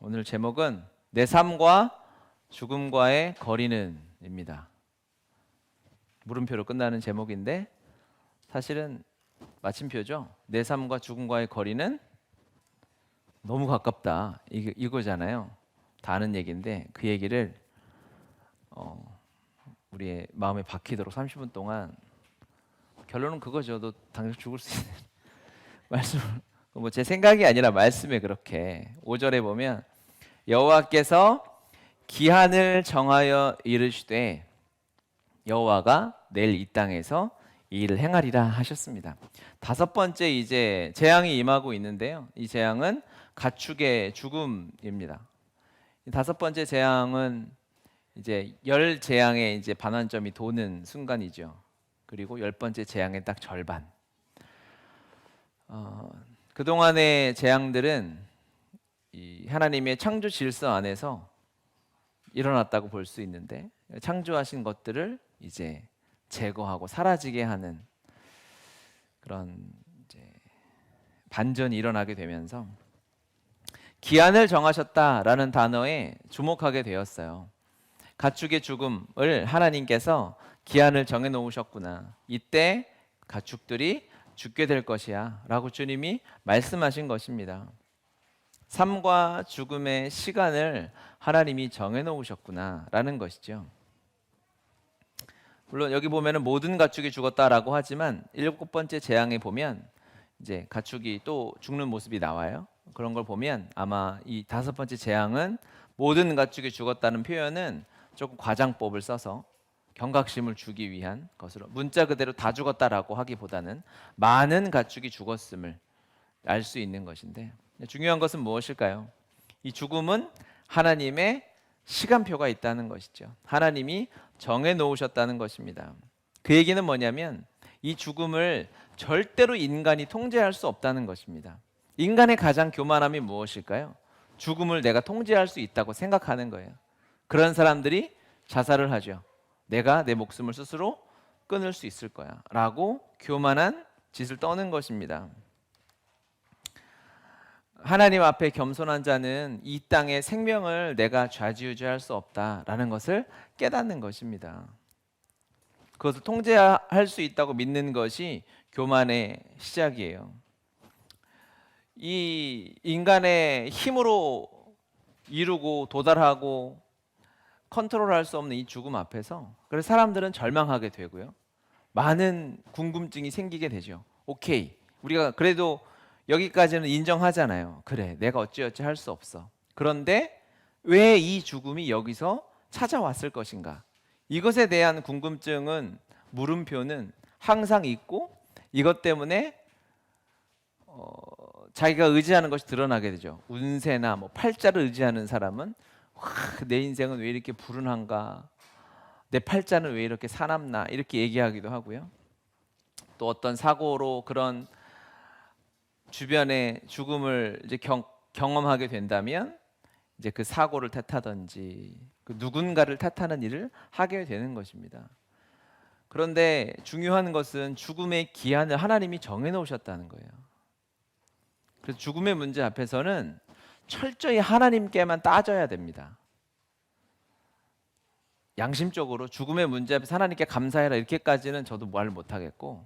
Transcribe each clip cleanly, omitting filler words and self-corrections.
오늘 제목은 내 삶과 죽음과의 거리는입니다. 물음표로 끝나는 제목인데 사실은 마침표죠. 내 삶과 죽음과의 거리는 너무 가깝다. 이거잖아요. 다 아는 얘기인데 그 얘기를 우리의 마음에 박히도록 30분 동안 결론은 그거죠. 너 당장 죽을 수 있는 말씀. 뭐 제 생각이 아니라 말씀에 그렇게 5절에 보면 여호와께서 기한을 정하여 이르시되 여호와가 내일 이 땅에서 이 일을 행하리라 하셨습니다. 다섯 번째 이제 재앙이 임하고 있는데요. 이 재앙은 가축의 죽음입니다. 다섯 번째 재앙은 이제 열 재앙의 이제 반환점이 도는 순간이죠. 그리고 열 번째 재앙의 딱 절반. 그동안의 재앙들은 이 하나님의 창조 질서 안에서 일어났다고 볼 수 있는데 창조하신 것들을 이제 제거하고 사라지게 하는 그런 이제 반전이 일어나게 되면서 기한을 정하셨다라는 단어에 주목하게 되었어요. 가축의 죽음을 하나님께서 기한을 정해 놓으셨구나. 이때 가축들이 죽게 될 것이야 라고 주님이 말씀하신 것입니다. 삶과 죽음의 시간을 하나님이 정해 놓으셨구나 라는 것이죠. 물론 여기 보면은 모든 가축이 죽었다라고 하지만 일곱 번째 재앙에 보면 이제 가축이 또 죽는 모습이 나와요. 그런 걸 보면 아마 이 다섯 번째 재앙은 모든 가축이 죽었다는 표현은 조금 과장법을 써서 경각심을 주기 위한 것으로 문자 그대로 다 죽었다라고 하기보다는 많은 가축이 죽었음을 알 수 있는 것인데 중요한 것은 무엇일까요? 이 죽음은 하나님의 시간표가 있다는 것이죠. 하나님이 정해 놓으셨다는 것입니다. 그 얘기는 뭐냐면 이 죽음을 절대로 인간이 통제할 수 없다는 것입니다. 인간의 가장 교만함이 무엇일까요? 죽음을 내가 통제할 수 있다고 생각하는 거예요. 그런 사람들이 자살을 하죠. 내가 내 목숨을 스스로 끊을 수 있을 거야 라고 교만한 짓을 떠는 것입니다. 하나님 앞에 겸손한 자는 이 땅의 생명을 내가 좌지우지할 수 없다라는 것을 깨닫는 것입니다. 그것을 통제할 수 있다고 믿는 것이 교만의 시작이에요. 이 인간의 힘으로 이루고 도달하고 컨트롤할 수 없는 이 죽음 앞에서 그래서 사람들은 절망하게 되고요. 많은 궁금증이 생기게 되죠. 오케이, 우리가 그래도 여기까지는 인정하잖아요. 그래, 내가 어찌어찌 할 수 없어. 그런데 왜 이 죽음이 여기서 찾아왔을 것인가? 이것에 대한 궁금증은 물음표는 항상 있고 이것 때문에 자기가 의지하는 것이 드러나게 되죠. 운세나 뭐 팔자를 의지하는 사람은 내 인생은 왜 이렇게 불운한가? 내 팔자는 왜 이렇게 사납나? 이렇게 얘기하기도 하고요. 또 어떤 사고로 그런 주변의 죽음을 이제 경험하게 된다면 이제 그 사고를 탓하든지 그 누군가를 탓하는 일을 하게 되는 것입니다. 그런데 중요한 것은 죽음의 기한을 하나님이 정해 놓으셨다는 거예요. 그래서 죽음의 문제 앞에서는 철저히 하나님께만 따져야 됩니다. 양심적으로 죽음의 문제 앞에서 하나님께 감사해라 이렇게까지는 저도 말 못하겠고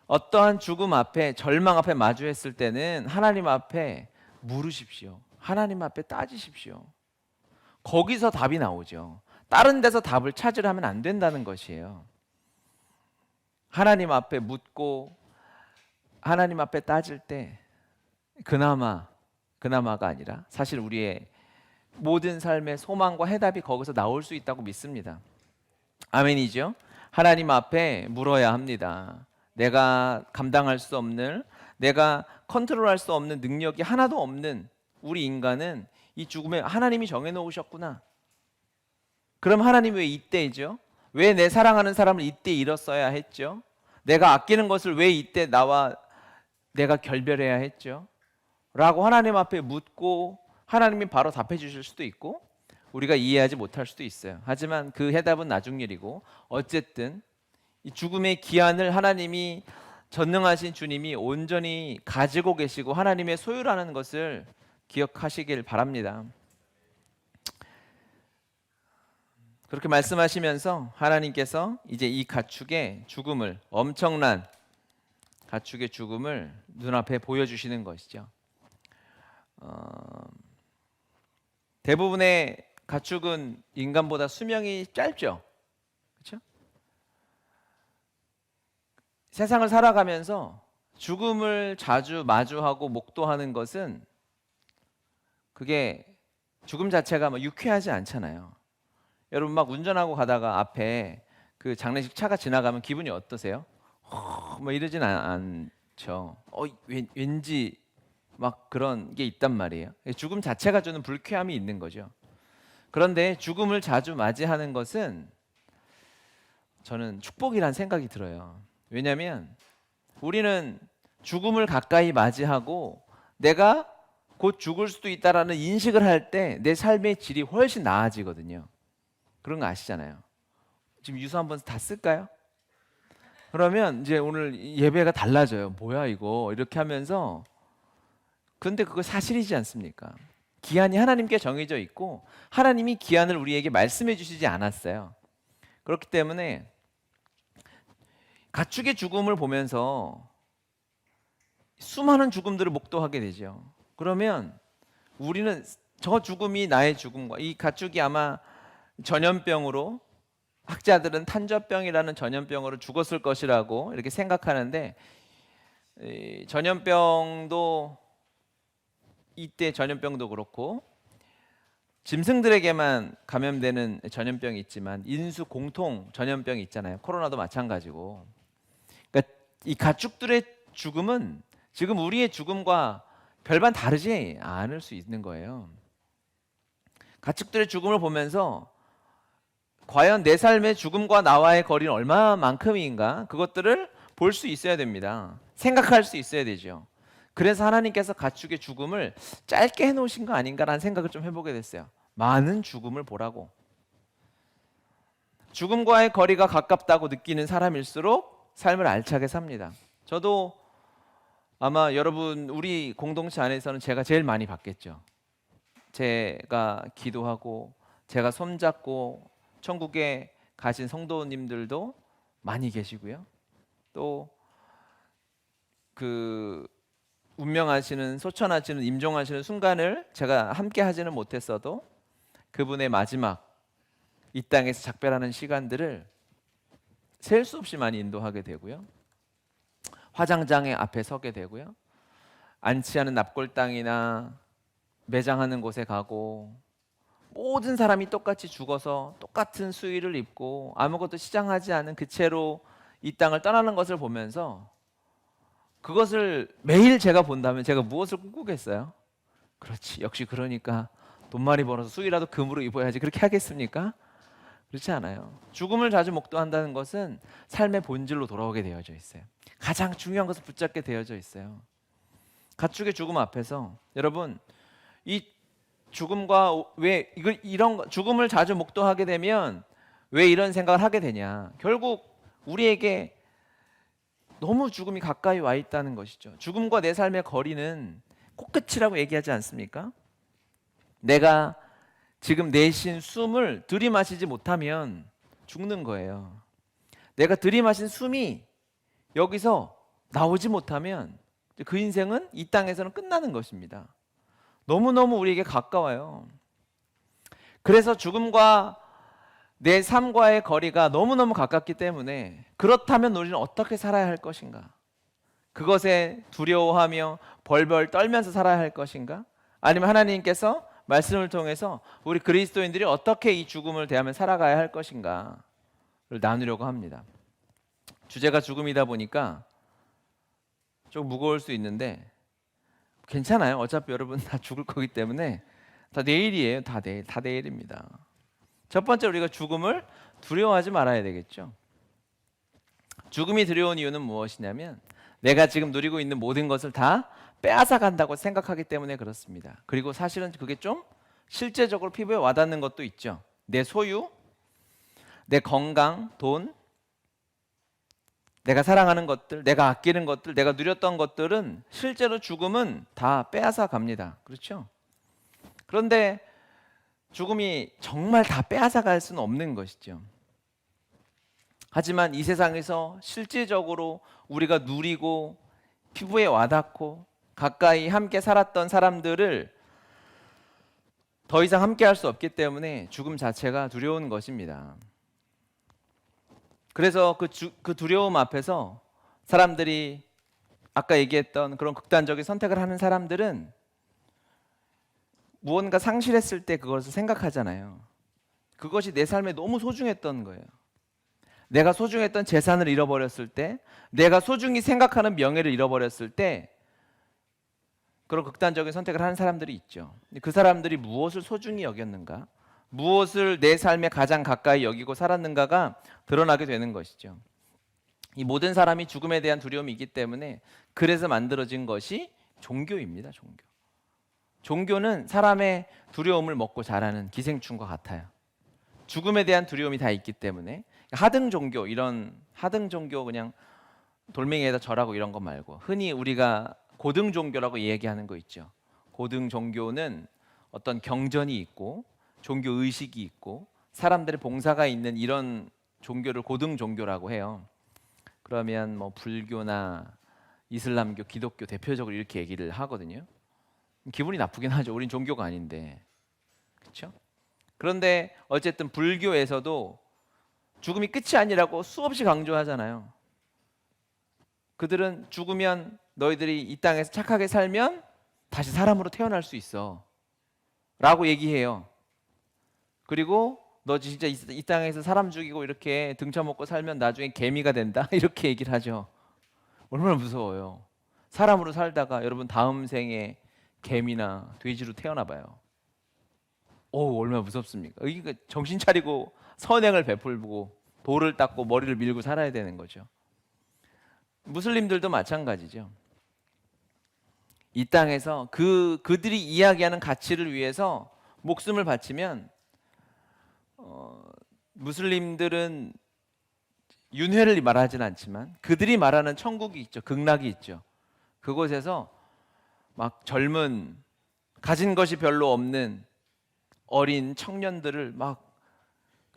어떠한 죽음 앞에 절망 앞에 마주했을 때는 하나님 앞에 물으십시오. 하나님 앞에 따지십시오. 거기서 답이 나오죠. 다른 데서 답을 찾으려 하면 안 된다는 것이에요. 하나님 앞에 묻고 하나님 앞에 따질 때 그나마가 아니라 사실 우리의 모든 삶의 소망과 해답이 거기서 나올 수 있다고 믿습니다. 아멘이죠? 하나님 앞에 물어야 합니다. 내가 감당할 수 없는, 내가 컨트롤할 수 없는 능력이 하나도 없는 우리 인간은 이 죽음에 하나님이 정해놓으셨구나. 그럼 하나님 왜 이때죠? 왜 내 사랑하는 사람을 이때 잃었어야 했죠? 내가 아끼는 것을 왜 이때 나와 내가 결별해야 했죠? 라고 하나님 앞에 묻고 하나님이 바로 답해 주실 수도 있고 우리가 이해하지 못할 수도 있어요. 하지만 그 해답은 나중 일이고 어쨌든 이 죽음의 기한을 하나님이 전능하신 주님이 온전히 가지고 계시고 하나님의 소유라는 것을 기억하시길 바랍니다. 그렇게 말씀하시면서 하나님께서 이제 이 가축의 죽음을, 엄청난 가축의 죽음을 눈앞에 보여주시는 것이죠. 대부분의 가축은 인간보다 수명이 짧죠. 그렇죠? 세상을 살아가면서 죽음을 자주 마주하고 목도하는 것은 그게 죽음 자체가 뭐 유쾌하지 않잖아요. 여러분 막 운전하고 가다가 앞에 그 장례식 차가 지나가면 기분이 어떠세요? 뭐 이러진 않죠. 왠지 막 그런 게 있단 말이에요. 죽음 자체가 주는 불쾌함이 있는 거죠. 그런데 죽음을 자주 맞이하는 것은 저는 축복이란 생각이 들어요. 왜냐하면 우리는 죽음을 가까이 맞이하고 내가 곧 죽을 수도 있다라는 인식을 할 때 내 삶의 질이 훨씬 나아지거든요. 그런 거 아시잖아요. 지금 유서 한번 다 쓸까요? 그러면 이제 오늘 예배가 달라져요. 뭐야 이거 이렇게 하면서. 근데 그거 사실이지 않습니까? 기한이 하나님께 정해져 있고 하나님이 기한을 우리에게 말씀해 주시지 않았어요. 그렇기 때문에 가축의 죽음을 보면서 수많은 죽음들을 목도하게 되죠. 그러면 우리는 저 죽음이 나의 죽음과, 이 가축이 아마 전염병으로, 학자들은 탄저병이라는 전염병으로 죽었을 것이라고 이렇게 생각하는데, 이 전염병도, 이때 전염병도 그렇고 짐승들에게만 감염되는 전염병이 있지만 인수 공통 전염병이 있잖아요. 코로나도 마찬가지고. 그러니까 이 가축들의 죽음은 지금 우리의 죽음과 별반 다르지 않을 수 있는 거예요. 가축들의 죽음을 보면서 과연 내 삶의 죽음과 나와의 거리는 얼마만큼인가, 그것들을 볼 수 있어야 됩니다. 생각할 수 있어야 되죠. 그래서 하나님께서 가축의 죽음을 짧게 해놓으신 거 아닌가라는 생각을 좀 해보게 됐어요. 많은 죽음을 보라고. 죽음과의 거리가 가깝다고 느끼는 사람일수록 삶을 알차게 삽니다. 저도 아마 여러분 우리 공동체 안에서는 제가 제일 많이 받겠죠. 제가 기도하고 제가 손잡고 천국에 가신 성도님들도 많이 계시고요. 또 그 운명하시는, 소천하시는, 임종하시는 순간을 제가 함께 하지는 못했어도 그분의 마지막 이 땅에서 작별하는 시간들을 셀 수 없이 많이 인도하게 되고요. 화장장의 앞에 서게 되고요. 안치하는 납골당이나 매장하는 곳에 가고, 모든 사람이 똑같이 죽어서 똑같은 수의를 입고 아무것도 시장하지 않은 그 채로 이 땅을 떠나는 것을 보면서, 그것을 매일 제가 본다면 제가 무엇을 꿈꾸겠어요? 그렇지, 역시 그러니까 돈 많이 벌어서 수의라도 금으로 입어야지, 그렇게 하겠습니까? 그렇지 않아요. 죽음을 자주 목도한다는 것은 삶의 본질로 돌아오게 되어져 있어요. 가장 중요한 것을 붙잡게 되어져 있어요. 가축의 죽음 앞에서 여러분, 이 죽음과 왜 이런 죽음을 자주 목도하게 되면 왜 이런 생각을 하게 되냐? 결국 우리에게 너무 죽음이 가까이 와 있다는 것이죠. 죽음과 내 삶의 거리는 코끝이라고 얘기하지 않습니까? 내가 지금 내쉰 숨을 들이마시지 못하면 죽는 거예요. 내가 들이마신 숨이 여기서 나오지 못하면 그 인생은 이 땅에서는 끝나는 것입니다. 너무너무 우리에게 가까워요. 그래서 죽음과 내 삶과의 거리가 너무너무 가깝기 때문에, 그렇다면 우리는 어떻게 살아야 할 것인가? 그것에 두려워하며 벌벌 떨면서 살아야 할 것인가? 아니면 하나님께서 말씀을 통해서 우리 그리스도인들이 어떻게 이 죽음을 대하며 살아가야 할 것인가를 나누려고 합니다. 주제가 죽음이다 보니까 좀 무거울 수 있는데 괜찮아요. 어차피 여러분 다 죽을 거기 때문에 다 내일이에요. 다 내일입니다. 첫 번째, 우리가 죽음을 두려워하지 말아야 되겠죠. 죽음이 두려운 이유는 무엇이냐면 내가 지금 누리고 있는 모든 것을 다 빼앗아 간다고 생각하기 때문에 그렇습니다. 그리고 사실은 그게 좀 실제적으로 피부에 와닿는 것도 있죠. 내 소유, 내 건강, 돈, 내가 사랑하는 것들, 내가 아끼는 것들, 내가 누렸던 것들은 실제로 죽음은 다 빼앗아 갑니다. 그렇죠? 그런데 죽음이 정말 다 빼앗아갈 수는 없는 것이죠. 하지만 이 세상에서 실질적으로 우리가 누리고 피부에 와닿고 가까이 함께 살았던 사람들을 더 이상 함께 할 수 없기 때문에 죽음 자체가 두려운 것입니다. 그래서 그 두려움 앞에서 사람들이 아까 얘기했던 그런 극단적인 선택을 하는 사람들은 무언가 상실했을 때 그것을 생각하잖아요. 그것이 내 삶에 너무 소중했던 거예요. 내가 소중했던 재산을 잃어버렸을 때, 내가 소중히 생각하는 명예를 잃어버렸을 때 그런 극단적인 선택을 하는 사람들이 있죠. 그 사람들이 무엇을 소중히 여겼는가, 무엇을 내 삶에 가장 가까이 여기고 살았는가가 드러나게 되는 것이죠. 이 모든 사람이 죽음에 대한 두려움이 있기 때문에 그래서 만들어진 것이 종교입니다. 종교는 사람의 두려움을 먹고 자라는 기생충과 같아요. 죽음에 대한 두려움이 다 있기 때문에 하등 종교, 이런 하등 종교 그냥 돌멩이에다 절하고 이런 거 말고 흔히 우리가 고등 종교라고 얘기하는 거 있죠. 고등 종교는 어떤 경전이 있고 종교 의식이 있고 사람들의 봉사가 있는 이런 종교를 고등 종교라고 해요. 그러면 뭐 불교나 이슬람교, 기독교 대표적으로 이렇게 얘기를 하거든요. 기분이 나쁘긴 하죠. 우린 종교가 아닌데. 그렇죠? 그런데 어쨌든 불교에서도 죽음이 끝이 아니라고 수없이 강조하잖아요. 그들은 죽으면 너희들이 이 땅에서 착하게 살면 다시 사람으로 태어날 수 있어 라고 얘기해요. 그리고 너 진짜 이 땅에서 사람 죽이고 이렇게 등쳐먹고 살면 나중에 개미가 된다 이렇게 얘기를 하죠. 얼마나 무서워요. 사람으로 살다가 여러분 다음 생에 개미나 돼지로 태어나 봐요. 오, 얼마나 무섭습니까? 이게 정신 차리고 선행을 베풀고 돌을 닦고 머리를 밀고 살아야 되는 거죠. 무슬림들도 마찬가지죠. 이 땅에서 그들이 이야기하는 가치를 위해서 목숨을 바치면 무슬림들은 윤회를 말하지는 않지만 그들이 말하는 천국이 있죠. 극락이 있죠. 그곳에서 막 젊은 가진 것이 별로 없는 어린 청년들을 막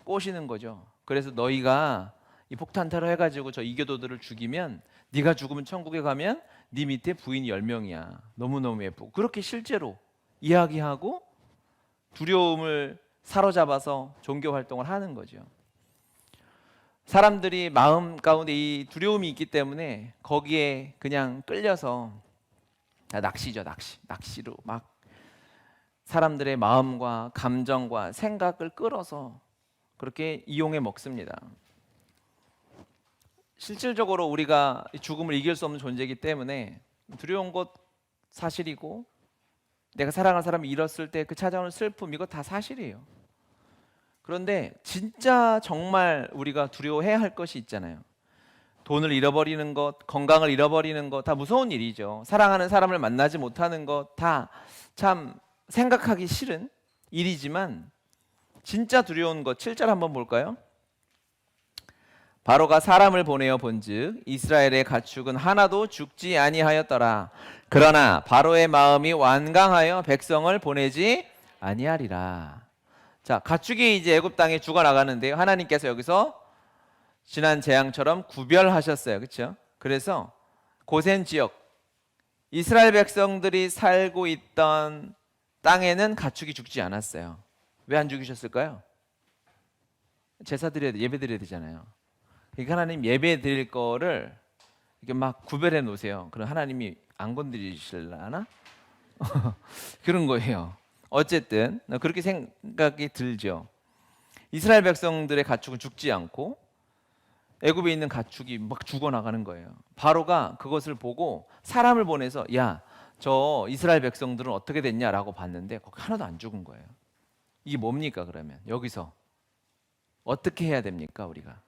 꼬시는 거죠. 그래서 너희가 이 폭탄 테러 해가지고 저 이교도들을 죽이면 네가 죽으면 천국에 가면 네 밑에 부인이 10명이야. 너무너무 예쁘고. 그렇게 실제로 이야기하고 두려움을 사로잡아서 종교 활동을 하는 거죠. 사람들이 마음 가운데 이 두려움이 있기 때문에 거기에 그냥 끌려서 낚시죠. 낚시로 막 사람들의 마음과 감정과 생각을 끌어서 그렇게 이용해 먹습니다. 실질적으로 우리가 죽음을 이길 수 없는 존재이기 때문에 두려운 것 사실이고 내가 사랑하는 사람이 잃었을 때 그 찾아오는 슬픔, 이거 다 사실이에요. 그런데 진짜 정말 우리가 두려워해야 할 것이 있잖아요. 돈을 잃어버리는 것, 건강을 잃어버리는 것 다 무서운 일이죠. 사랑하는 사람을 만나지 못하는 것 다 참 생각하기 싫은 일이지만 진짜 두려운 것 7절 한번 볼까요? 바로가 사람을 보내어 본즉 이스라엘의 가축은 하나도 죽지 아니하였더라. 그러나 바로의 마음이 완강하여 백성을 보내지 아니하리라. 자, 가축이 이제 애굽 땅에 죽어 나가는데요. 하나님께서 여기서 지난 재앙처럼 구별하셨어요. 그렇죠? 그래서 고센 지역 이스라엘 백성들이 살고 있던 땅에는 가축이 죽지 않았어요. 왜 안 죽이셨을까요? 제사 드려야 예배 드려야 되잖아요. 그러니까 하나님 예배 드릴 거를 이렇게 막 구별해 놓으세요. 그럼 하나님이 안 건드리실라나? 그런 거예요. 어쨌든 그렇게 생각이 들죠. 이스라엘 백성들의 가축은 죽지 않고 애굽에 있는 가축이 막 죽어나가는 거예요. 바로가 그것을 보고 사람을 보내서 야, 저 이스라엘 백성들은 어떻게 됐냐라고 봤는데 거기 하나도 안 죽은 거예요. 이게 뭡니까 그러면? 여기서 어떻게 해야 됩니까 우리가?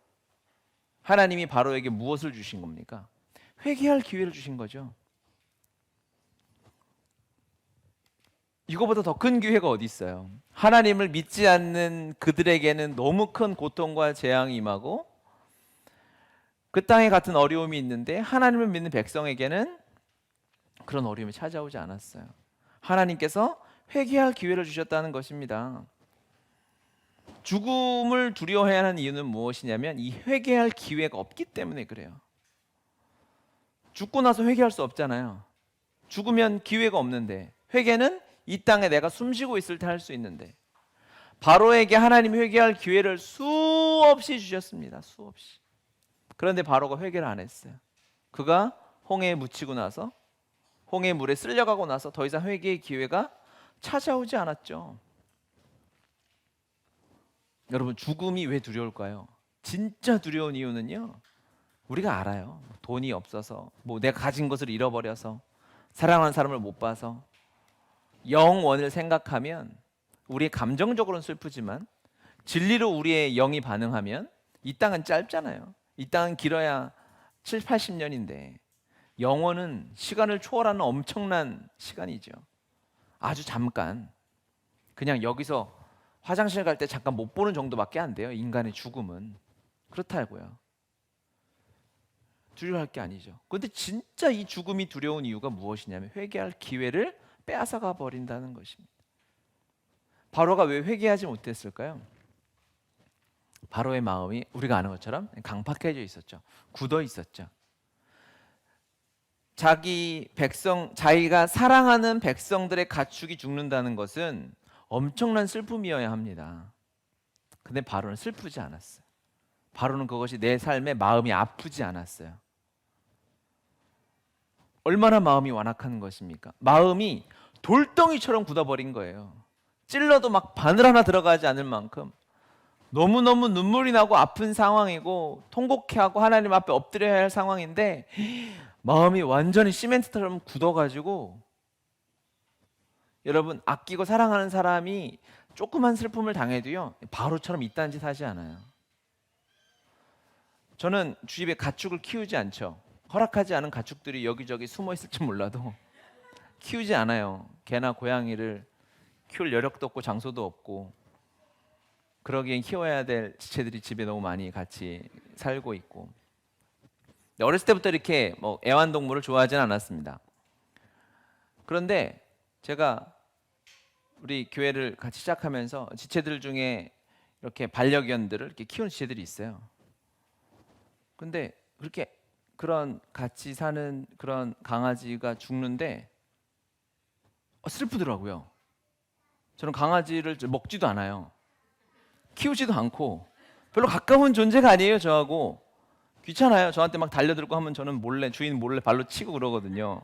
하나님이 바로에게 무엇을 주신 겁니까? 회개할 기회를 주신 거죠. 이거보다 더 큰 기회가 어디 있어요? 하나님을 믿지 않는 그들에게는 너무 큰 고통과 재앙이 임하고 그 땅에 같은 어려움이 있는데 하나님을 믿는 백성에게는 그런 어려움이 찾아오지 않았어요. 하나님께서 회개할 기회를 주셨다는 것입니다. 죽음을 두려워해야 하는 이유는 무엇이냐면 이 회개할 기회가 없기 때문에 그래요. 죽고 나서 회개할 수 없잖아요. 죽으면 기회가 없는데, 회개는 이 땅에 내가 숨쉬고 있을 때 할 수 있는데, 바로에게 하나님이 회개할 기회를 수없이 주셨습니다. 수없이. 그런데 바로가 회개를 안 했어요. 그가 홍해에 묻히고 나서, 홍해 물에 쓸려가고 나서 더 이상 회개의 기회가 찾아오지 않았죠. 여러분, 죽음이 왜 두려울까요? 진짜 두려운 이유는요, 우리가 알아요. 돈이 없어서, 내가 가진 것을 잃어버려서, 사랑하는 사람을 못 봐서, 영원을 생각하면 우리 감정적으로는 슬프지만 진리로 우리의 영이 반응하면 이 땅은 짧잖아요. 이 땅은 길어야 7, 80년인데 영원은 시간을 초월하는 엄청난 시간이죠. 아주 잠깐, 그냥 여기서 화장실 갈 때 잠깐 못 보는 정도밖에 안 돼요. 인간의 죽음은. 그렇다고요. 두려워할 게 아니죠. 그런데 진짜 이 죽음이 두려운 이유가 무엇이냐면 회개할 기회를 빼앗아가 버린다는 것입니다. 바로가 왜 회개하지 못했을까요? 바로의 마음이 우리가 아는 것처럼 강팍해져 있었죠. 굳어 있었죠. 자기가 사랑하는 백성들의 가축이 죽는다는 것은 엄청난 슬픔이어야 합니다. 근데 바로는 슬프지 않았어요. 바로는 그것이 내 삶에 마음이 아프지 않았어요. 얼마나 마음이 완악한 것입니까? 마음이 돌덩이처럼 굳어버린 거예요. 찔러도 막 바늘 하나 들어가지 않을 만큼 너무너무 눈물이 나고 아픈 상황이고 통곡해하고 하나님 앞에 엎드려야 할 상황인데 마음이 완전히 시멘트처럼 굳어가지고, 여러분, 아끼고 사랑하는 사람이 조그만 슬픔을 당해도요 바로처럼 이딴 짓 하지 않아요. 저는 주입에 가축을 키우지 않죠. 허락하지 않은 가축들이 여기저기 숨어 있을지 몰라도 키우지 않아요. 개나 고양이를 키울 여력도 없고 장소도 없고, 그러기엔 키워야 될 지체들이 집에 너무 많이 같이 살고 있고. 어렸을 때부터 이렇게 애완동물을 좋아하지는 않았습니다. 그런데 제가 우리 교회를 같이 시작하면서 지체들 중에 이렇게 반려견들을 이렇게 키우는 지체들이 있어요. 근데 그렇게 그런 같이 사는 그런 강아지가 죽는데 슬프더라고요. 저는 강아지를 먹지도 않아요. 키우지도 않고 별로 가까운 존재가 아니에요. 저하고 귀찮아요. 저한테 막 달려들고 하면 저는 주인 몰래 발로 치고 그러거든요.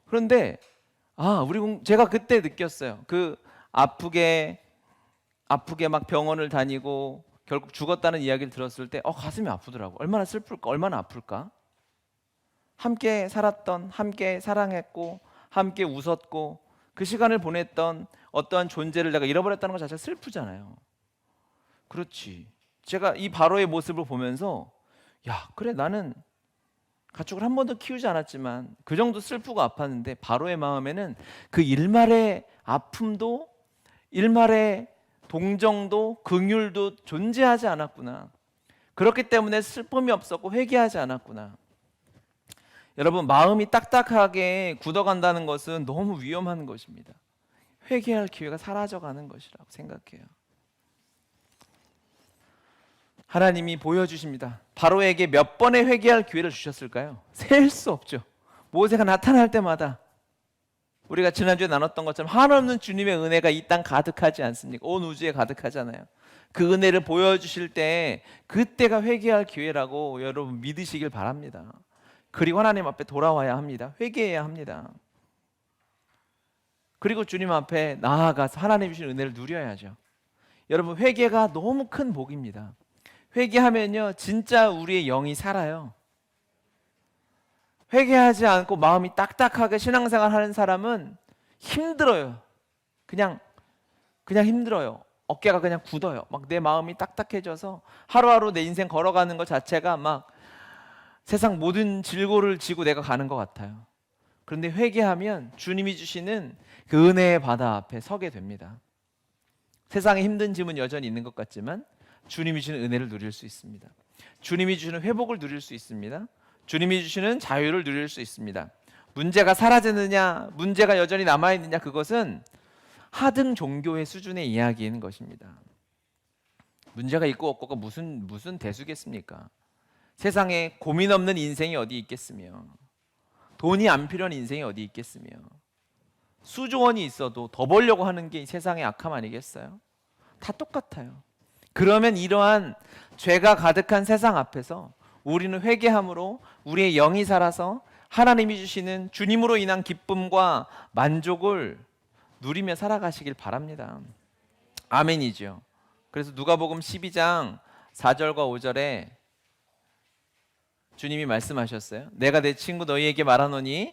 그런데 제가 그때 느꼈어요. 그 아프게 막 병원을 다니고 결국 죽었다는 이야기를 들었을 때 가슴이 아프더라고. 얼마나 슬플까, 얼마나 아플까. 함께 살았던, 함께 사랑했고, 함께 웃었고, 그 시간을 보냈던 어떠한 존재를 내가 잃어버렸다는 것 자체가 슬프잖아요. 그렇지. 제가 이 바로의 모습을 보면서 그래, 나는 가축을 한 번도 키우지 않았지만 그 정도 슬프고 아팠는데 바로의 마음에는 그 일말의 아픔도, 일말의 동정도, 긍휼도 존재하지 않았구나. 그렇기 때문에 슬픔이 없었고 회개하지 않았구나. 여러분, 마음이 딱딱하게 굳어간다는 것은 너무 위험한 것입니다. 회개할 기회가 사라져가는 것이라고 생각해요. 하나님이 보여주십니다. 바로에게 몇 번의 회개할 기회를 주셨을까요? 셀 수 없죠. 모세가 나타날 때마다 우리가 지난주에 나눴던 것처럼 한없는 주님의 은혜가 이 땅 가득하지 않습니까? 온 우주에 가득하잖아요. 그 은혜를 보여주실 때 그때가 회개할 기회라고 여러분 믿으시길 바랍니다. 그리고 하나님 앞에 돌아와야 합니다. 회개해야 합니다. 그리고 주님 앞에 나아가서 하나님 주신 은혜를 누려야죠. 여러분, 회개가 너무 큰 복입니다. 회개하면요 진짜 우리의 영이 살아요. 회개하지 않고 마음이 딱딱하게 신앙생활 하는 사람은 힘들어요. 그냥 힘들어요. 어깨가 그냥 굳어요. 막 내 마음이 딱딱해져서 하루하루 내 인생 걸어가는 것 자체가 막 세상 모든 질고를 지고 내가 가는 것 같아요. 그런데 회개하면 주님이 주시는 그 은혜의 바다 앞에 서게 됩니다. 세상에 힘든 짐은 여전히 있는 것 같지만 주님이 주시는 은혜를 누릴 수 있습니다. 주님이 주시는 회복을 누릴 수 있습니다. 주님이 주시는 자유를 누릴 수 있습니다. 문제가 사라지느냐, 문제가 여전히 남아있느냐, 그것은 하등 종교의 수준의 이야기인 것입니다. 문제가 있고 없고가 무슨 대수겠습니까? 세상에 고민 없는 인생이 어디 있겠으며, 돈이 안 필요한 인생이 어디 있겠으며, 수조 원이 있어도 더 벌려고 하는 게 이 세상의 악함 아니겠어요? 다 똑같아요. 그러면 이러한 죄가 가득한 세상 앞에서 우리는 회개함으로 우리의 영이 살아서 하나님이 주시는 주님으로 인한 기쁨과 만족을 누리며 살아가시길 바랍니다. 아멘이죠. 그래서 누가복음 12장 4절과 5절에 주님이 말씀하셨어요. 내가 내 친구 너희에게 말하노니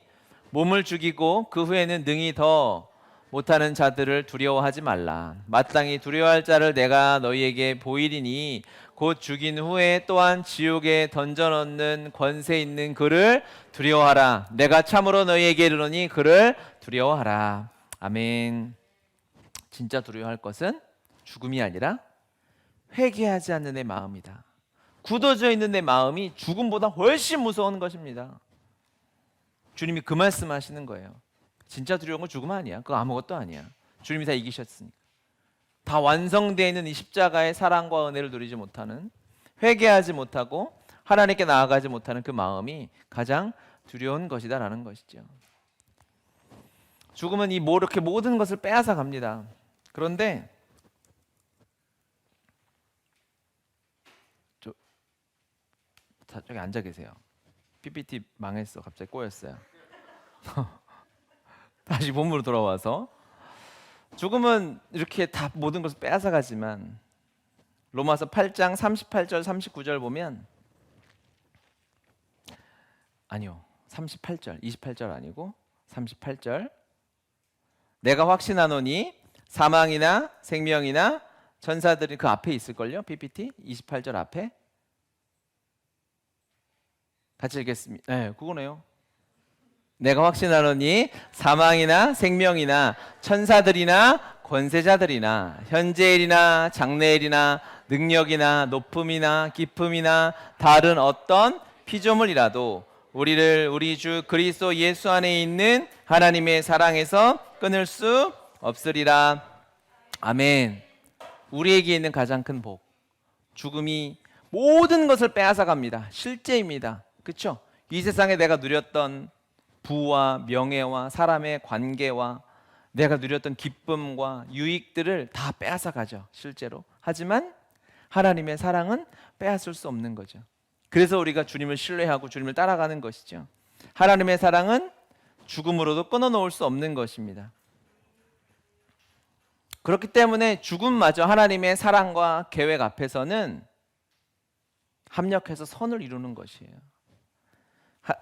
몸을 죽이고 그 후에는 능히 더 못하는 자들을 두려워하지 말라. 마땅히 두려워할 자를 내가 너희에게 보이리니 곧 죽인 후에 또한 지옥에 던져넣는 권세 있는 그를 두려워하라. 내가 참으로 너희에게 이르노니 그를 두려워하라. 아멘. 진짜 두려워할 것은 죽음이 아니라 회개하지 않는 내 마음이다. 굳어져 있는 내 마음이 죽음보다 훨씬 무서운 것입니다. 주님이 그 말씀하시는 거예요. 진짜 두려운 건 죽음 아니야. 그거 아무것도 아니야. 주님이 다 이기셨으니까. 다 완성되어 있는 이 십자가의 사랑과 은혜를 누리지 못하는, 회개하지 못하고 하나님께 나아가지 못하는 그 마음이 가장 두려운 것이다라는 것이죠. 죽음은 이렇게 모든 것을 빼앗아 갑니다. 그런데 저기 앉아 계세요. PPT 망했어. 갑자기 꼬였어요. 다시 본문으로 돌아와서 죽음은 이렇게 다 모든 것을 빼앗아 가지만 로마서 8장 38절 39절 보면 아니요. 38절 28절 아니고 38절 내가 확신하노니 사망이나 생명이나 천사들이 그 앞에 있을걸요. PPT 28절 앞에 같이 읽겠습니다. 네, 그거네요. 내가 확신하노니 사망이나 생명이나 천사들이나 권세자들이나 현재일이나 장래일이나 능력이나 높음이나 깊음이나 다른 어떤 피조물이라도 우리를 우리 주 그리스도 예수 안에 있는 하나님의 사랑에서 끊을 수 없으리라. 아멘. 우리에게 있는 가장 큰 복, 죽음이 모든 것을 빼앗아 갑니다. 실제입니다. 그렇죠? 이 세상에 내가 누렸던 부와 명예와 사람의 관계와 내가 누렸던 기쁨과 유익들을 다 빼앗아 가죠. 실제로. 하지만 하나님의 사랑은 빼앗을 수 없는 거죠. 그래서 우리가 주님을 신뢰하고 주님을 따라가는 것이죠. 하나님의 사랑은 죽음으로도 끊어놓을 수 없는 것입니다. 그렇기 때문에 죽음마저 하나님의 사랑과 계획 앞에서는 합력해서 선을 이루는 것이에요.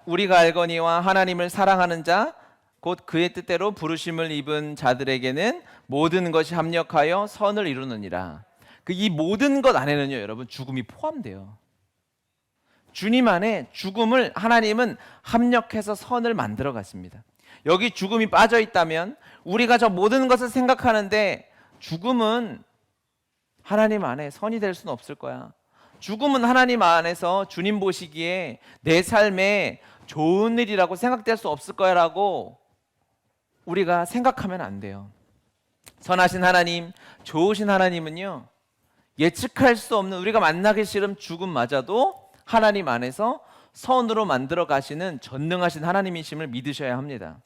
우리가 알거니와 하나님을 사랑하는 자 곧 그의 뜻대로 부르심을 입은 자들에게는 모든 것이 합력하여 선을 이루느니라. 이 모든 것 안에는요, 여러분, 죽음이 포함돼요. 주님 안에 죽음을 하나님은 합력해서 선을 만들어 갔습니다. 여기 죽음이 빠져 있다면 우리가 저 모든 것을 생각하는데 죽음은 하나님 안에 선이 될 수는 없을 거야. 죽음은 하나님 안에서 주님 보시기에 내 삶에 좋은 일이라고 생각될 수 없을 거야라고 우리가 생각하면 안 돼요. 선하신 하나님, 좋으신 하나님은요, 예측할 수 없는, 우리가 만나기 싫은 죽음마저도 하나님 안에서 선으로 만들어 가시는 전능하신 하나님이심을 믿으셔야 합니다.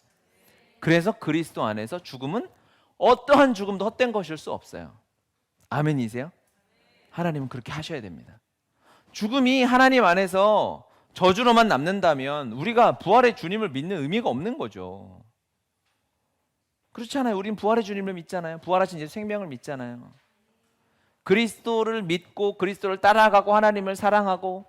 그래서 그리스도 안에서 죽음은 어떠한 죽음도 헛된 것일 수 없어요. 아멘이세요? 하나님은 그렇게 하셔야 됩니다. 죽음이 하나님 안에서 저주로만 남는다면 우리가 부활의 주님을 믿는 의미가 없는 거죠. 그렇잖아요. 우린 부활의 주님을 믿잖아요. 부활하신 예수 생명을 믿잖아요. 그리스도를 믿고 그리스도를 따라가고 하나님을 사랑하고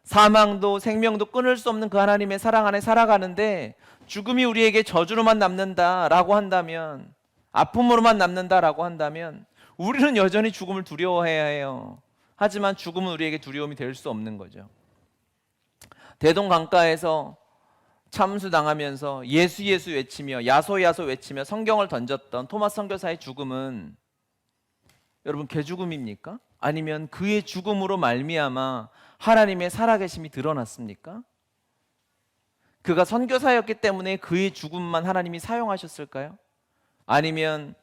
사망도 생명도 끊을 수 없는 그 하나님의 사랑 안에 살아가는데 죽음이 우리에게 저주로만 남는다라고 한다면, 아픔으로만 남는다라고 한다면 우리는 여전히 죽음을 두려워해야 해요. 하지만 죽음은 우리에게 두려움이 될 수 없는 거죠. 대동 강가에서 참수당하면서 예수 예수 외치며 야소 야소 외치며 성경을 던졌던 토마스 선교사의 죽음은 여러분 개죽음입니까? 아니면 그의 죽음으로 말미암아 하나님의 살아계심이 드러났습니까? 그가 선교사였기 때문에 그의 죽음만 하나님이 사용하셨을까요? 아니면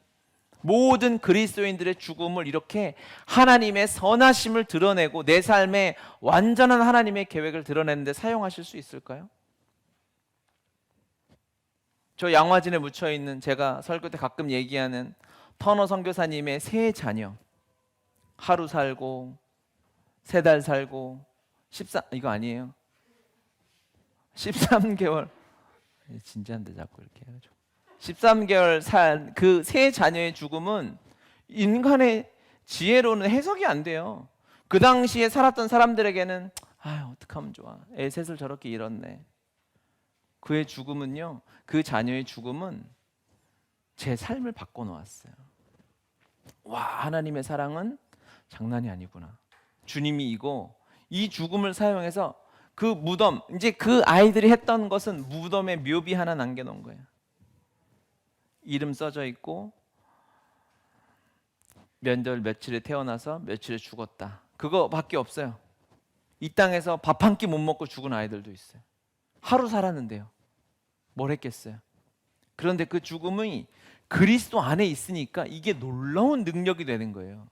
모든 그리스도인들의 죽음을 이렇게 하나님의 선하심을 드러내고 내 삶에 완전한 하나님의 계획을 드러내는데 사용하실 수 있을까요? 저 양화진에 묻혀 있는 제가 설교 때 가끔 얘기하는 터너 선교사님의 세 자녀, 하루 살고 3달 살고 13 이거 아니에요. 13개월 진지한데 자꾸 이렇게 해가지고 13개월 산 그 세 자녀의 죽음은 인간의 지혜로는 해석이 안 돼요. 그 당시에 살았던 사람들에게는 아유 어떡하면 좋아, 애 셋을 저렇게 잃었네. 그의 죽음은요, 그 자녀의 죽음은 제 삶을 바꿔놓았어요. 와, 하나님의 사랑은 장난이 아니구나. 주님이 이 죽음을 사용해서 그 무덤, 이제 그 아이들이 했던 것은 무덤에 묘비 하나 남겨놓은 거예요. 이름 써져 있고 몇월 며칠에 태어나서 며칠에 죽었다. 그거밖에 없어요. 이 땅에서 밥 한 끼 못 먹고 죽은 아이들도 있어요. 하루 살았는데요. 뭘 했겠어요? 그런데 그 죽음이 그리스도 안에 있으니까 이게 놀라운 능력이 되는 거예요.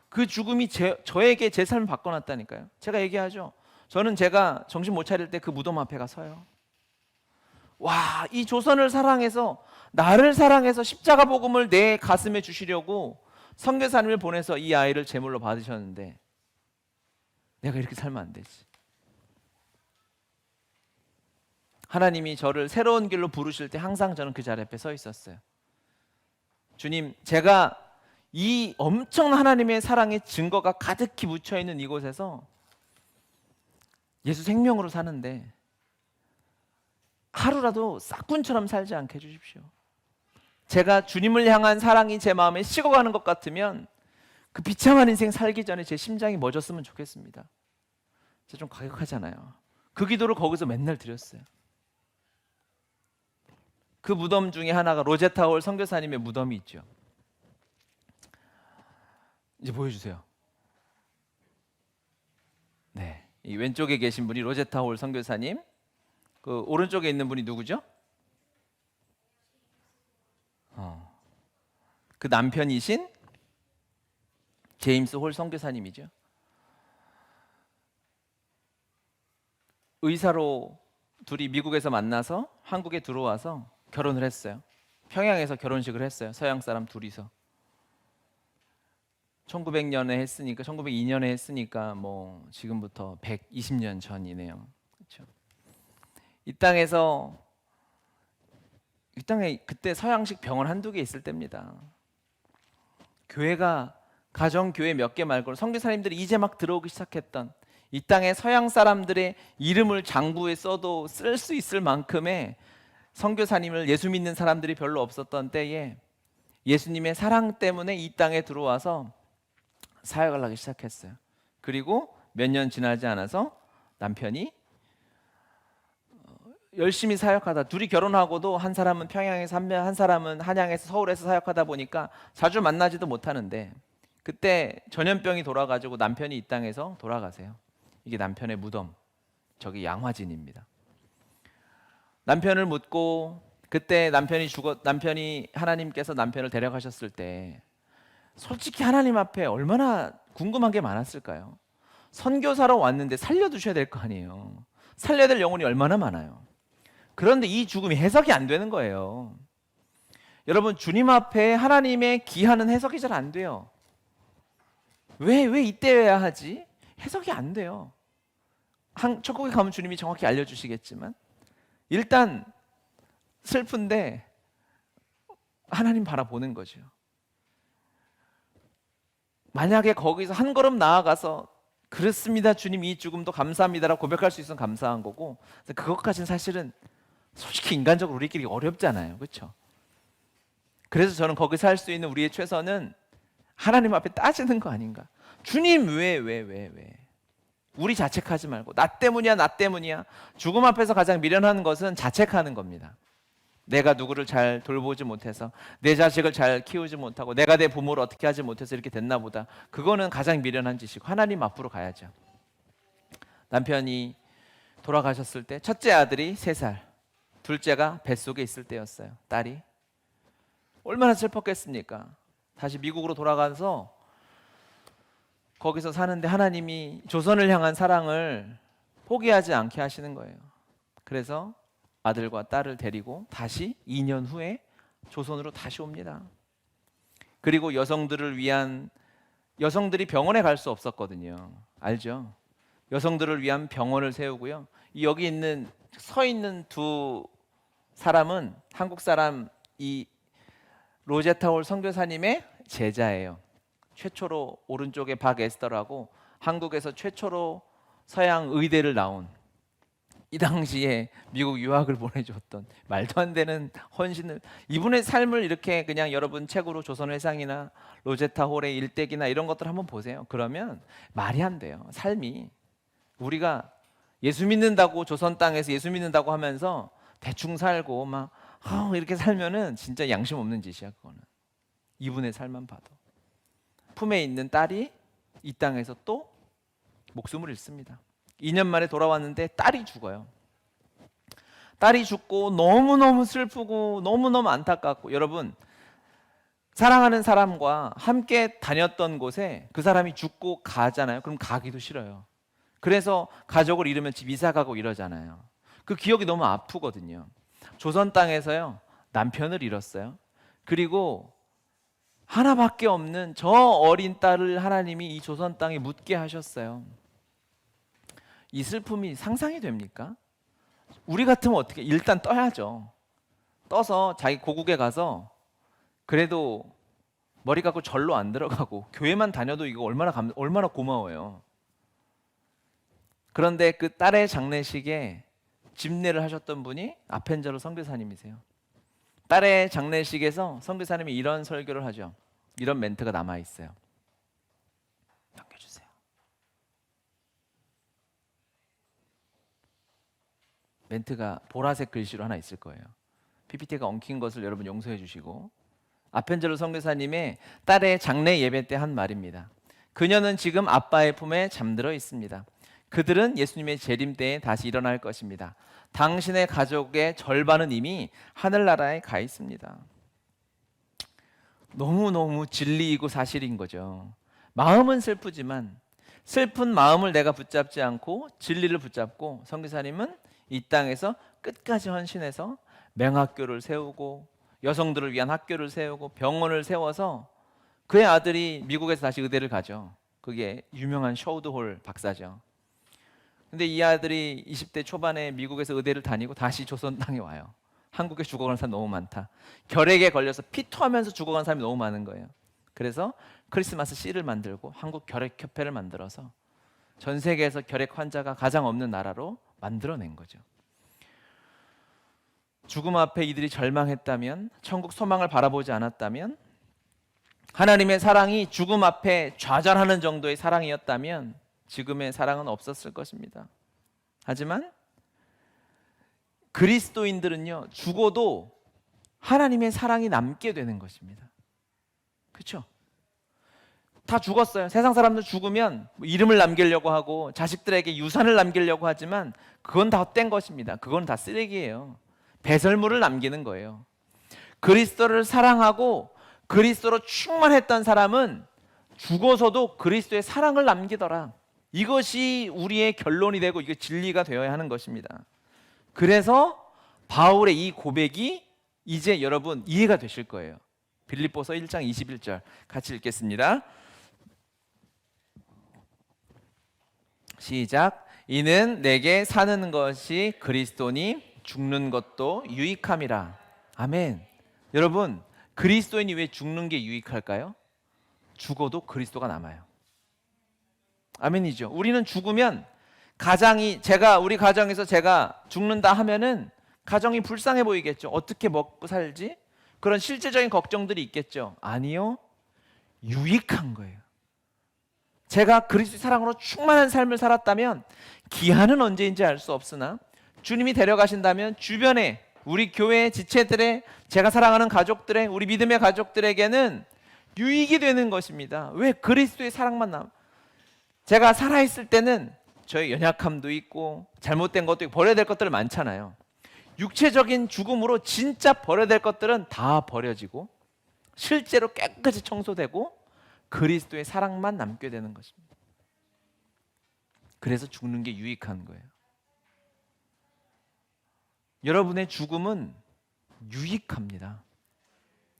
그 죽음이 저에게 제 삶을 바꿔놨다니까요. 제가 얘기하죠. 저는 제가 정신 못 차릴 때 그 무덤 앞에 가 서요. 와, 이 조선을 사랑해서, 나를 사랑해서 십자가 복음을 내 가슴에 주시려고 선교사님을 보내서 이 아이를 제물로 받으셨는데 내가 이렇게 살면 안 되지. 하나님이 저를 새로운 길로 부르실 때 항상 저는 그 자리 앞에 서 있었어요. 주님, 제가 이 엄청난 하나님의 사랑의 증거가 가득히 묻혀있는 이곳에서 예수 생명으로 사는데 하루라도 싹군처럼 살지 않게 해주십시오. 제가 주님을 향한 사랑이 제 마음에 식어가는 것 같으면 그 비참한 인생 살기 전에 제 심장이 멎었으면 좋겠습니다. 제가 좀 과격하잖아요. 그 기도를 거기서 맨날 드렸어요. 그 무덤 중에 하나가 로제타 홀 선교사님의 무덤이 있죠. 이제 보여주세요. 네, 이 왼쪽에 계신 분이 로제타 홀 선교사님, 그 오른쪽에 있는 분이 누구죠? 그 남편이신 제임스 홀 선교사님이죠. 의사로 둘이 미국에서 만나서 한국에 들어와서 결혼을 했어요. 평양에서 결혼식을 했어요. 서양 사람 둘이서. 1900년에 했으니까 1902년에 했으니까 뭐 지금부터 120년 전이네요. 그렇죠? 이 땅에 그때 서양식 병원 한두 개 있을 때입니다. 교회가 가정 교회 몇 개 말고 선교사님들이 이제 막 들어오기 시작했던 이 땅에 서양 사람들의 이름을 장부에 써도 쓸 수 있을 만큼의 선교사님을 예수 믿는 사람들이 별로 없었던 때에 예수님의 사랑 때문에 이 땅에 들어와서 사역을 하기 시작했어요. 그리고 몇 년 지나지 않아서 남편이 열심히 사역하다, 둘이 결혼하고도 한 사람은 평양에서 한 사람은 한양에서 서울에서 사역하다 보니까 자주 만나지도 못하는데 그때 전염병이 돌아가지고 남편이 이 땅에서 돌아가세요. 이게 남편의 무덤, 저기 양화진입니다. 남편을 묻고 그때 남편이 하나님께서 남편을 데려가셨을 때 솔직히 하나님 앞에 얼마나 궁금한 게 많았을까요? 선교사로 왔는데 살려두셔야 될 거 아니에요. 살려야 될 영혼이 얼마나 많아요. 그런데 이 죽음이 해석이 안 되는 거예요. 여러분, 주님 앞에 하나님의 기한은 해석이 잘 안 돼요. 왜 이때여야 하지? 해석이 안 돼요. 천국에 가면 주님이 정확히 알려주시겠지만 일단 슬픈데 하나님 바라보는 거죠. 만약에 거기서 한 걸음 나아가서 그렇습니다 주님, 이 죽음도 감사합니다라고 고백할 수 있으면 감사한 거고, 그것까지는 사실은 솔직히 인간적으로 우리끼리 어렵잖아요. 그렇죠? 그래서 저는 거기서 할 수 있는 우리의 최선은 하나님 앞에 따지는 거 아닌가. 주님 왜 우리 자책하지 말고 나 때문이야. 죽음 앞에서 가장 미련한 것은 자책하는 겁니다. 내가 누구를 잘 돌보지 못해서, 내 자식을 잘 키우지 못하고, 내가 내 부모를 어떻게 하지 못해서 이렇게 됐나 보다. 그거는 가장 미련한 짓이고 하나님 앞으로 가야죠. 남편이 돌아가셨을 때 첫째 아들이 3살, 둘째가 뱃속에 있을 때였어요. 딸이. 얼마나 슬펐겠습니까? 다시 미국으로 돌아가서 거기서 사는데 하나님이 조선을 향한 사랑을 포기하지 않게 하시는 거예요. 그래서 아들과 딸을 데리고 다시 2년 후에 조선으로 다시 옵니다. 그리고 여성들이 병원에 갈 수 없었거든요. 알죠? 여성들을 위한 병원을 세우고요. 여기 서 있는 두 사람은 한국 사람, 이 로제타 홀 선교사님의 제자예요. 최초로 오른쪽에 박에스더라고 한국에서 최초로 서양 의대를 나온, 이 당시에 미국 유학을 보내줬던 말도 안 되는 헌신을, 이분의 삶을 이렇게 그냥 여러분 책으로 조선회상이나 로제타 홀의 일대기나 이런 것들 한번 보세요. 그러면 말이 안 돼요. 삶이. 우리가 예수 믿는다고, 조선 땅에서 예수 믿는다고 하면서 대충 살고 막 이렇게 살면은 진짜 양심 없는 짓이야. 그거는. 이분의 삶만 봐도 품에 있는 딸이 이 땅에서 또 목숨을 잃습니다. 2년 만에 돌아왔는데 딸이 죽어요. 딸이 죽고 너무너무 슬프고 너무너무 안타깝고, 여러분 사랑하는 사람과 함께 다녔던 곳에 그 사람이 죽고 가잖아요. 그럼 가기도 싫어요. 그래서 가족을 잃으면 집 이사 가고 이러잖아요. 그 기억이 너무 아프거든요. 조선 땅에서요, 남편을 잃었어요. 그리고 하나밖에 없는 저 어린 딸을 하나님이 이 조선 땅에 묻게 하셨어요. 이 슬픔이 상상이 됩니까? 우리 같으면 어떻게? 일단 떠야죠. 떠서 자기 고국에 가서 그래도 머리 감고 절로 안 들어가고 교회만 다녀도 이거 얼마나 고마워요. 그런데 그 딸의 장례식에 집례를 하셨던 분이 아펜저로 선교사님이세요. 딸의 장례식에서 선교사님이 이런 설교를 하죠. 이런 멘트가 남아 있어요. 넘겨주세요. 멘트가 보라색 글씨로 하나 있을 거예요. PPT가 엉킨 것을 여러분 용서해 주시고, 아펜저로 선교사님의 딸의 장례 예배 때 한 말입니다. 그녀는 지금 아빠의 품에 잠들어 있습니다. 그들은 예수님의 재림 때에 다시 일어날 것입니다. 당신의 가족의 절반은 이미 하늘나라에 가 있습니다. 너무너무 진리이고 사실인 거죠. 마음은 슬프지만 슬픈 마음을 내가 붙잡지 않고 진리를 붙잡고, 선교사님은 이 땅에서 끝까지 헌신해서 맹학교를 세우고 여성들을 위한 학교를 세우고 병원을 세워서 그의 아들이 미국에서 다시 의대를 가죠. 그게 유명한 셔우드홀 박사죠. 근데 이 아들이 20대 초반에 미국에서 의대를 다니고 다시 조선 땅에 와요. 한국에 죽어가는 사람 너무 많다. 결핵에 걸려서 피토하면서 죽어가는 사람이 너무 많은 거예요. 그래서 크리스마스 씨를 만들고 한국 결핵협회를 만들어서 전 세계에서 결핵 환자가 가장 없는 나라로 만들어낸 거죠. 죽음 앞에 이들이 절망했다면, 천국 소망을 바라보지 않았다면, 하나님의 사랑이 죽음 앞에 좌절하는 정도의 사랑이었다면 지금의 사랑은 없었을 것입니다. 하지만 그리스도인들은요, 죽어도 하나님의 사랑이 남게 되는 것입니다. 그렇죠? 다 죽었어요. 세상 사람들 죽으면 이름을 남기려고 하고 자식들에게 유산을 남기려고 하지만 그건 다 헛된 것입니다. 그건 다 쓰레기예요. 배설물을 남기는 거예요. 그리스도를 사랑하고 그리스도로 충만했던 사람은 죽어서도 그리스도의 사랑을 남기더라. 이것이 우리의 결론이 되고 이게 진리가 되어야 하는 것입니다. 그래서 바울의 이 고백이 이제 여러분 이해가 되실 거예요. 빌립보서 1장 21절 같이 읽겠습니다. 시작. 이는 내게 사는 것이 그리스도니 죽는 것도 유익함이라. 아멘. 여러분, 그리스도인이 왜 죽는 게 유익할까요? 죽어도 그리스도가 남아요. 아멘이죠. 우리는 죽으면 우리 가정에서 제가 죽는다 하면은 가정이 불쌍해 보이겠죠. 어떻게 먹고 살지? 그런 실제적인 걱정들이 있겠죠. 아니요. 유익한 거예요. 제가 그리스도의 사랑으로 충만한 삶을 살았다면 기한은 언제인지 알 수 없으나 주님이 데려가신다면 주변에 우리 교회 지체들의, 제가 사랑하는 가족들의, 우리 믿음의 가족들에게는 유익이 되는 것입니다. 왜? 그리스도의 사랑만 제가 살아있을 때는 저의 연약함도 있고 잘못된 것도 있고 버려야 될 것들 많잖아요. 육체적인 죽음으로 진짜 버려야 될 것들은 다 버려지고 실제로 깨끗이 청소되고 그리스도의 사랑만 남게 되는 것입니다. 그래서 죽는 게 유익한 거예요. 여러분의 죽음은 유익합니다.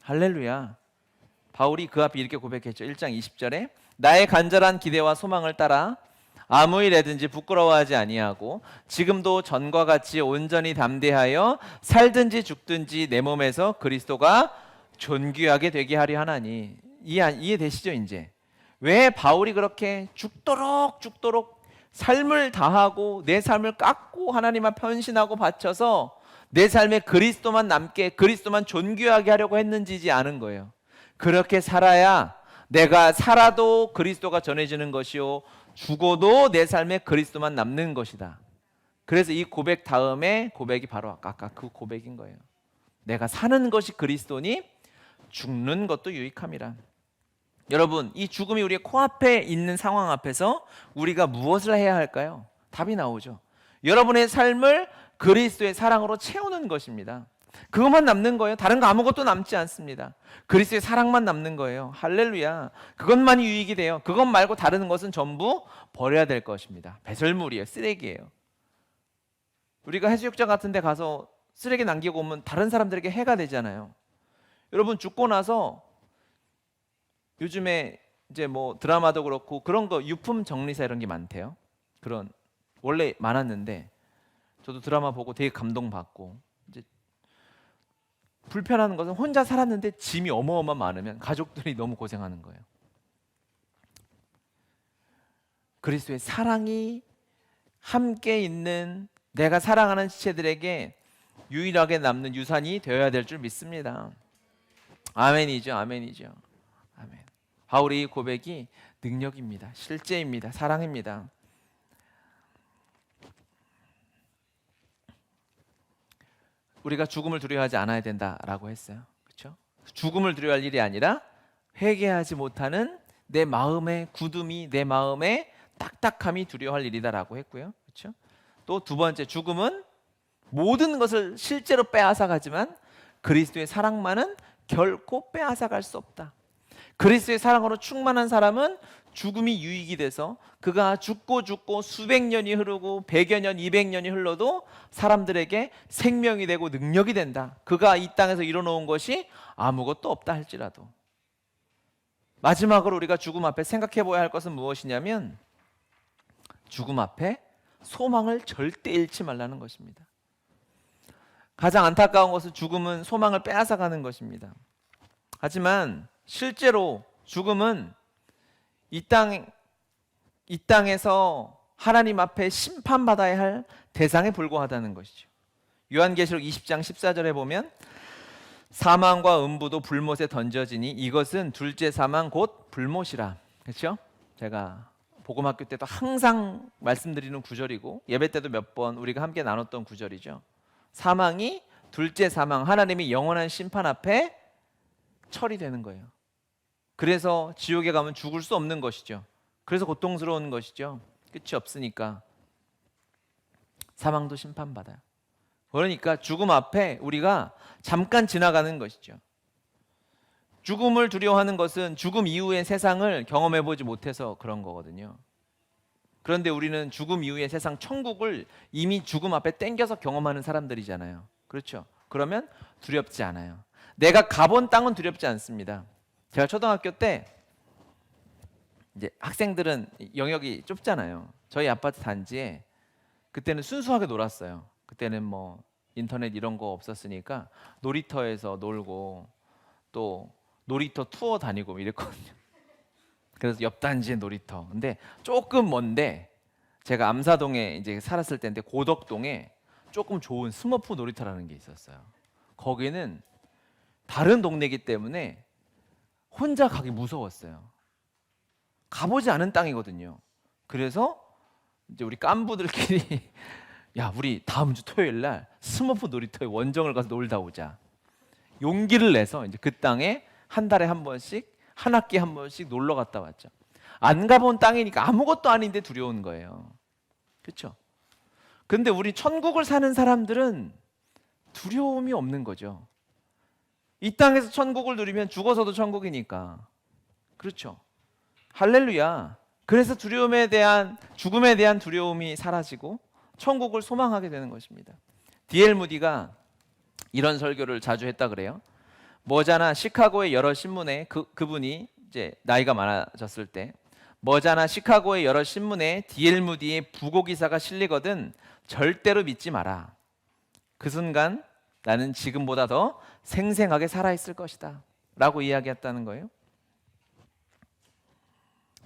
할렐루야. 바울이 그 앞에 이렇게 고백했죠. 1장 20절에 나의 간절한 기대와 소망을 따라 아무 일에든지 부끄러워하지 아니하고 지금도 전과 같이 온전히 담대하여 살든지 죽든지 내 몸에서 그리스도가 존귀하게 되게 하려 하나니. 이해되시죠? 이제 왜 바울이 그렇게 죽도록 삶을 다하고 내 삶을 깎고 하나님 앞에 헌신하고 바쳐서 내 삶에 그리스도만 남게, 그리스도만 존귀하게 하려고 했는지지 않은 거예요. 그렇게 살아야 내가 살아도 그리스도가 전해지는 것이요 죽어도 내 삶에 그리스도만 남는 것이다. 그래서 이 고백 다음에 고백이 바로 아까 그 고백인 거예요. 내가 사는 것이 그리스도니 죽는 것도 유익함이라. 여러분, 이 죽음이 우리의 코앞에 있는 상황 앞에서 우리가 무엇을 해야 할까요? 답이 나오죠. 여러분의 삶을 그리스도의 사랑으로 채우는 것입니다. 그것만 남는 거예요. 다른 거 아무것도 남지 않습니다. 그리스도의 사랑만 남는 거예요. 할렐루야. 그것만이 유익이 돼요. 그것 말고 다른 것은 전부 버려야 될 것입니다. 배설물이에요. 쓰레기예요. 우리가 해수욕장 같은 데 가서 쓰레기 남기고 오면 다른 사람들에게 해가 되잖아요. 여러분, 죽고 나서 요즘에 이제 뭐 드라마도 그렇고 그런 거 유품 정리사 이런 게 많대요. 그런 원래 많았는데 저도 드라마 보고 되게 감동받고, 이제 불편한 것은 혼자 살았는데 짐이 어마어마 많으면 가족들이 너무 고생하는 거예요. 그리스도의 사랑이 함께 있는 내가 사랑하는 지체들에게 유일하게 남는 유산이 되어야 될 줄 믿습니다. 아멘이죠. 아멘이죠. 아멘. 바울의 고백이 능력입니다. 실제입니다. 사랑입니다. 우리가 죽음을 두려워하지 않아야 된다라고 했어요. 그렇죠? 죽음을 두려워할 일이 아니라 회개하지 못하는 내 마음의 굳음이, 내 마음의 딱딱함이 두려워할 일이다라고 했고요. 그렇죠? 또 두 번째, 죽음은 모든 것을 실제로 빼앗아가지만 그리스도의 사랑만은 결코 빼앗아갈 수 없다. 그리스도의 사랑으로 충만한 사람은 죽음이 유익이 돼서 그가 죽고 수백 년이 흐르고 100여 년, 200년이 흘러도 사람들에게 생명이 되고 능력이 된다. 그가 이 땅에서 이뤄놓은 것이 아무것도 없다 할지라도. 마지막으로 우리가 죽음 앞에 생각해 보아야 할 것은 무엇이냐면 죽음 앞에 소망을 절대 잃지 말라는 것입니다. 가장 안타까운 것은 죽음은 소망을 빼앗아가는 것입니다. 하지만 실제로 죽음은 이 땅에서 하나님 앞에 심판받아야 할 대상에 불과하다는 것이죠. 요한계시록 20장 14절에 보면 사망과 음부도 불못에 던져지니 이것은 둘째 사망 곧 불못이라. 그렇죠? 제가 복음학교 때도 항상 말씀드리는 구절이고 예배 때도 몇 번 우리가 함께 나눴던 구절이죠. 사망이 둘째 사망, 하나님이 영원한 심판 앞에 처리되는 거예요. 그래서 지옥에 가면 죽을 수 없는 것이죠. 그래서 고통스러운 것이죠. 끝이 없으니까. 사망도 심판받아요. 그러니까 죽음 앞에 우리가 잠깐 지나가는 것이죠. 죽음을 두려워하는 것은 죽음 이후의 세상을 경험해보지 못해서 그런 거거든요. 그런데 우리는 죽음 이후의 세상 천국을 이미 죽음 앞에 땡겨서 경험하는 사람들이잖아요. 그렇죠? 그러면 두렵지 않아요. 내가 가본 땅은 두렵지 않습니다. 제가 초등학교 때 이제 학생들은 영역이 좁잖아요. 저희 아파트 단지에 그때는 순수하게 놀았어요. 그때는 뭐 인터넷 이런 거 없었으니까 놀이터에서 놀고 또 놀이터 투어 다니고 이랬거든요. 그래서 옆 단지에 놀이터. 근데 조금 먼데 제가 암사동에 이제 살았을 때인데 고덕동에 조금 좋은 스머프 놀이터라는 게 있었어요. 거기는 다른 동네이기 때문에 혼자 가기 무서웠어요. 가보지 않은 땅이거든요. 그래서 이제 우리 깐부들끼리 야, 우리 다음 주 토요일 날 스머프 놀이터에 원정을 가서 놀다 오자. 용기를 내서 이제 그 땅에 한 달에 한 번씩, 한 학기에 한 번씩 놀러 갔다 왔죠. 안 가본 땅이니까 아무것도 아닌데 두려운 거예요. 그렇죠? 근데 우리 천국을 사는 사람들은 두려움이 없는 거죠. 이 땅에서 천국을 누리면 죽어서도 천국이니까. 그렇죠? 할렐루야. 그래서 두려움에 대한, 죽음에 대한 두려움이 사라지고 천국을 소망하게 되는 것입니다. D.L. 무디가 이런 설교를 자주 했다 그래요. 머자나 시카고의 여러 신문에 그분이 이제 나이가 많아졌을 때 머자나 시카고의 여러 신문에 D.L. 무디의 부고 기사가 실리거든 절대로 믿지 마라. 그 순간 나는 지금보다 더 생생하게 살아있을 것이다 라고 이야기했다는 거예요.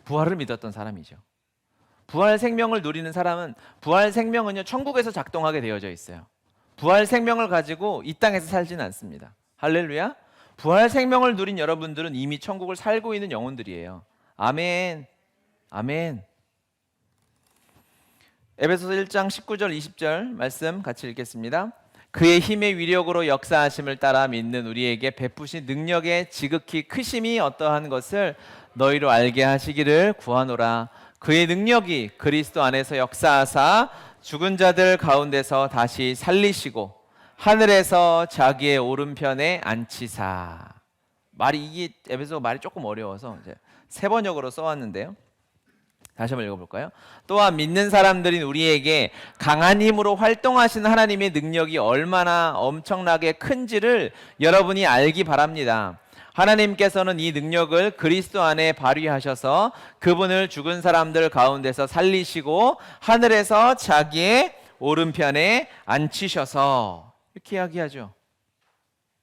부활을 믿었던 사람이죠. 부활 생명을 누리는 사람은, 부활 생명은요 천국에서 작동하게 되어져 있어요. 부활 생명을 가지고 이 땅에서 살지는 않습니다. 할렐루야. 부활 생명을 누린 여러분들은 이미 천국을 살고 있는 영혼들이에요. 아멘. 아멘. 에베소서 1장 19절 20절 말씀 같이 읽겠습니다. 그의 힘의 위력으로 역사하심을 따라 믿는 우리에게 베푸신 능력의 지극히 크심이 어떠한 것을 너희로 알게 하시기를 구하노라. 그의 능력이 그리스도 안에서 역사하사 죽은 자들 가운데서 다시 살리시고 하늘에서 자기의 오른편에 앉히사. 이게 에베소 말이 조금 어려워서 이제 세 번역으로 써왔는데요. 다시 한번 읽어볼까요? 또한 믿는 사람들인 우리에게 강한 힘으로 활동하시는 하나님의 능력이 얼마나 엄청나게 큰지를 여러분이 알기 바랍니다. 하나님께서는 이 능력을 그리스도 안에 발휘하셔서 그분을 죽은 사람들 가운데서 살리시고 하늘에서 자기의 오른편에 앉히셔서, 이렇게 이야기하죠.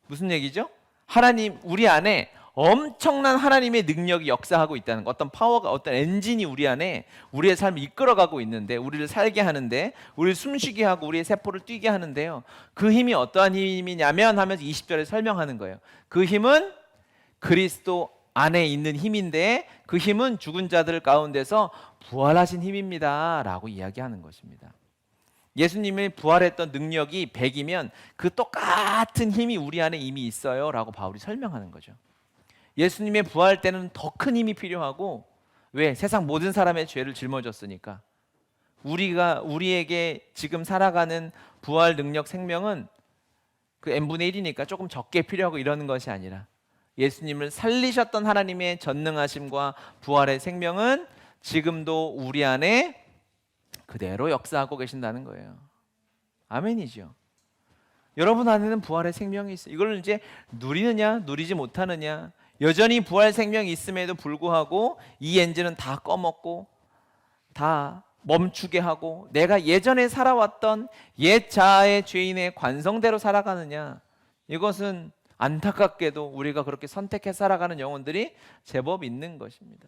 무슨 얘기죠? 하나님, 우리 안에 엄청난 하나님의 능력이 역사하고 있다는 것, 어떤 파워가, 어떤 엔진이 우리 안에 우리의 삶을 이끌어가고 있는데, 우리를 살게 하는데, 우리를 숨쉬게 하고 우리의 세포를 뛰게 하는데요, 그 힘이 어떠한 힘이냐면 하면서 20절에 설명하는 거예요. 그 힘은 그리스도 안에 있는 힘인데 그 힘은 죽은 자들 가운데서 부활하신 힘입니다 라고 이야기하는 것입니다. 예수님이 부활했던 능력이 100이면 그 똑같은 힘이 우리 안에 이미 있어요 라고 바울이 설명하는 거죠. 예수님의 부활 때는 더 큰 힘이 필요하고, 왜? 세상 모든 사람의 죄를 짊어졌으니까. 우리에게 지금 살아가는 부활 능력 생명은 그 n분의 1이니까 조금 적게 필요하고 이러는 것이 아니라 예수님을 살리셨던 하나님의 전능하심과 부활의 생명은 지금도 우리 안에 그대로 역사하고 계신다는 거예요. 아멘이죠. 여러분 안에는 부활의 생명이 있어요. 이걸 이제 누리느냐 누리지 못하느냐, 여전히 부활 생명이 있음에도 불구하고 이 엔진은 다 꺼먹고 다 멈추게 하고 내가 예전에 살아왔던 옛 자아의 죄인의 관성대로 살아가느냐, 이것은 안타깝게도 우리가 그렇게 선택해 살아가는 영혼들이 제법 있는 것입니다.